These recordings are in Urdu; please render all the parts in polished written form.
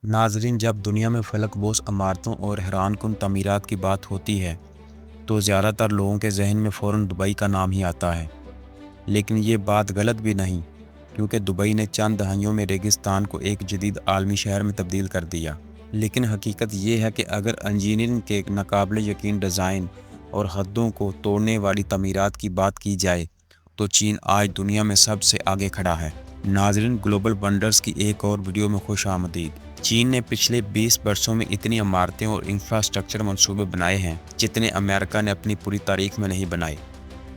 ناظرین، جب دنیا میں فلک بوس عمارتوں اور حیران کن تعمیرات کی بات ہوتی ہے تو زیادہ تر لوگوں کے ذہن میں فوراً دبئی کا نام ہی آتا ہے۔ لیکن یہ بات غلط بھی نہیں، کیونکہ دبئی نے چند دہائیوں میں ریگستان کو ایک جدید عالمی شہر میں تبدیل کر دیا۔ لیکن حقیقت یہ ہے کہ اگر انجینئرنگ کے ناقابل یقین ڈیزائن اور حدوں کو توڑنے والی تعمیرات کی بات کی جائے تو چین آج دنیا میں سب سے آگے کھڑا ہے۔ ناظرین، گلوبل ونڈرز کی ایک اور ویڈیو میں خوش آمدید۔ چین نے پچھلے 20 برسوں میں اتنی عمارتیں اور انفراسٹرکچر منصوبے بنائے ہیں جتنے امریکہ نے اپنی پوری تاریخ میں نہیں بنائے۔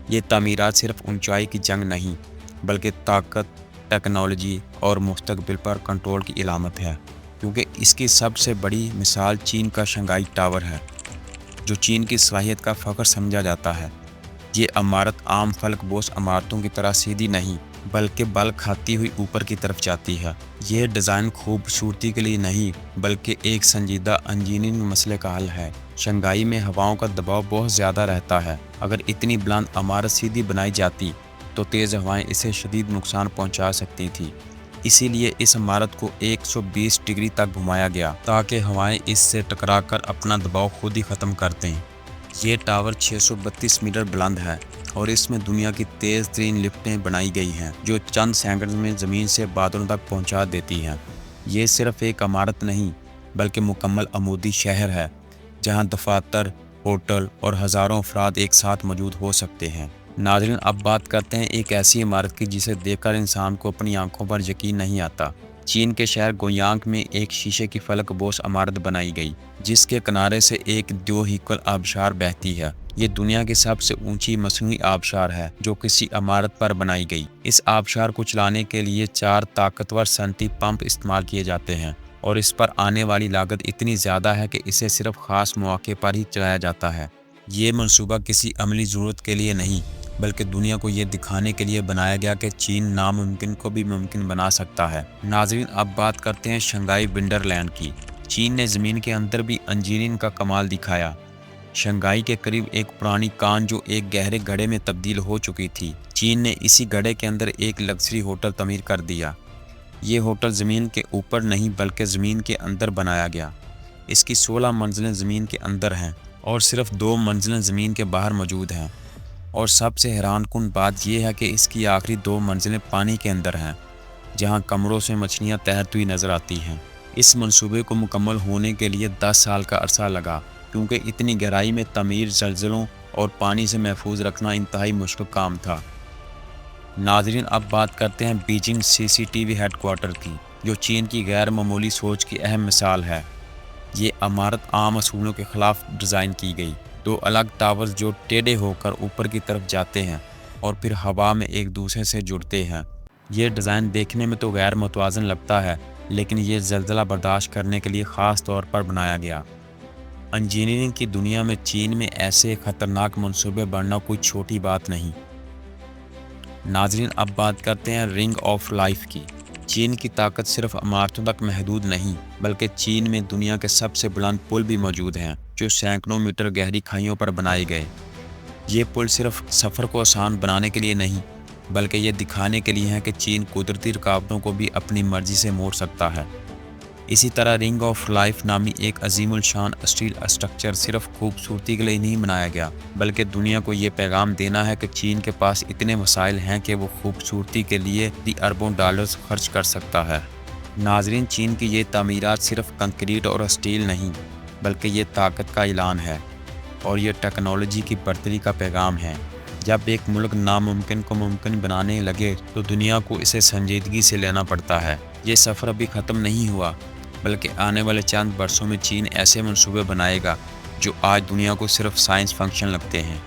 یہ تعمیرات صرف اونچائی کی جنگ نہیں، بلکہ طاقت، ٹیکنالوجی اور مستقبل پر کنٹرول کی علامت ہے، کیونکہ اس کی سب سے بڑی مثال چین کا شنگھائی ٹاور ہے، جو چین کی صلاحیت کا فخر سمجھا جاتا ہے۔ یہ عمارت عام فلک بوس عمارتوں کی طرح سیدھی نہیں، بلکہ بل کھاتی ہوئی اوپر کی طرف جاتی ہے۔ یہ ڈیزائن خوبصورتی کے لیے نہیں، بلکہ ایک سنجیدہ انجینئرنگ مسئلے کا حل ہے۔ شنگھائی میں ہواؤں کا دباؤ بہت زیادہ رہتا ہے۔ اگر اتنی بلند عمارت سیدھی بنائی جاتی تو تیز ہوائیں اسے شدید نقصان پہنچا سکتی تھیں۔ اسی لیے اس عمارت کو 120 ڈگری تک گھمایا گیا تاکہ ہوائیں اس سے ٹکرا کر اپنا دباؤ خود ہی ختم کر دیں۔ یہ ٹاور 632 میٹر بلند ہے اور اس میں دنیا کی تیز ترین لفٹیں بنائی گئی ہیں، جو چند سیکنڈ میں زمین سے بادلوں تک پہنچا دیتی ہیں۔ یہ صرف ایک عمارت نہیں، بلکہ مکمل عمودی شہر ہے، جہاں دفاتر، ہوٹل اور ہزاروں افراد ایک ساتھ موجود ہو سکتے ہیں۔ ناظرین، اب بات کرتے ہیں ایک ایسی عمارت کی جسے دیکھ کر انسان کو اپنی آنکھوں پر یقین نہیں آتا۔ چین کے شہر گویانگ میں ایک شیشے کی فلک بوس عمارت بنائی گئی، جس کے کنارے سے ایک دوہیکل آبشار بہتی ہے۔ یہ دنیا کی سب سے اونچی مصنوعی آبشار ہے جو کسی عمارت پر بنائی گئی۔ اس آبشار کو چلانے کے لیے 4 طاقتور صنعتی پمپ استعمال کیے جاتے ہیں، اور اس پر آنے والی لاگت اتنی زیادہ ہے کہ اسے صرف خاص مواقع پر ہی چلایا جاتا ہے۔ یہ منصوبہ کسی عملی ضرورت کے لیے نہیں، بلکہ دنیا کو یہ دکھانے کے لیے بنایا گیا کہ چین ناممکن کو بھی ممکن بنا سکتا ہے۔ ناظرین، اب بات کرتے ہیں شنگھائی ونڈر لینڈ کی۔ چین نے زمین کے اندر بھی انجینئرنگ کا کمال دکھایا۔ شنگھائی کے قریب ایک پرانی کان جو ایک گہرے گڑھے میں تبدیل ہو چکی تھی، چین نے اسی گڑھے کے اندر ایک لگژری ہوٹل تعمیر کر دیا۔ یہ ہوٹل زمین کے اوپر نہیں بلکہ زمین کے اندر بنایا گیا۔ اس کی 16 منزلیں زمین کے اندر ہیں اور صرف 2 منزلیں زمین کے باہر موجود ہیں، اور سب سے حیران کن بات یہ ہے کہ اس کی آخری 2 منزلیں پانی کے اندر ہیں، جہاں کمروں سے مچھلیاں تیرتی ہوئی نظر آتی ہیں۔ اس منصوبے کو مکمل ہونے کے لیے 10 سال کا عرصہ لگا، کیونکہ اتنی گہرائی میں تعمیر زلزلوں اور پانی سے محفوظ رکھنا انتہائی مشکل کام تھا۔ ناظرین، اب بات کرتے ہیں بیجنگ CCTV ہیڈ کوارٹر کی، جو چین کی غیر معمولی سوچ کی اہم مثال ہے۔ یہ عمارت عام اصولوں کے خلاف ڈیزائن کی گئی۔ 2 الگ ٹاورز جو ٹیڑھے ہو کر اوپر کی طرف جاتے ہیں اور پھر ہوا میں ایک دوسرے سے جڑتے ہیں۔ یہ ڈیزائن دیکھنے میں تو غیر متوازن لگتا ہے، لیکن یہ زلزلہ برداشت کرنے کے لیے خاص طور پر بنایا گیا۔ انجینئرنگ کی دنیا میں چین میں ایسے خطرناک منصوبے بننا کوئی چھوٹی بات نہیں۔ ناظرین، اب بات کرتے ہیں رنگ آف لائف کی۔ چین کی طاقت صرف عمارتوں تک محدود نہیں، بلکہ چین میں دنیا کے سب سے بلند پل بھی موجود ہیں، جو سینکڑوں میٹر گہری کھائیوں پر بنائے گئے۔ یہ پل صرف سفر کو آسان بنانے کے لیے نہیں، بلکہ یہ دکھانے کے لیے ہے کہ چین قدرتی رکاوٹوں کو بھی اپنی مرضی سے موڑ سکتا ہے۔ اسی طرح رنگ آف لائف نامی ایک عظیم الشان اسٹیل اسٹرکچر صرف خوبصورتی کے لیے نہیں بنایا گیا، بلکہ دنیا کو یہ پیغام دینا ہے کہ چین کے پاس اتنے وسائل ہیں کہ وہ خوبصورتی کے لیے اربوں ڈالرز خرچ کر سکتا ہے۔ ناظرین، چین کی یہ تعمیرات صرف کنکریٹ اور اسٹیل نہیں، بلکہ یہ طاقت کا اعلان ہے اور یہ ٹیکنالوجی کی برتری کا پیغام ہے۔ جب ایک ملک ناممکن کو ممکن بنانے لگے تو دنیا کو اسے سنجیدگی سے لینا پڑتا ہے۔ یہ سفر ابھی ختم نہیں ہوا، بلکہ آنے والے چند برسوں میں چین ایسے منصوبے بنائے گا جو آج دنیا کو صرف سائنس فکشن لگتے ہیں۔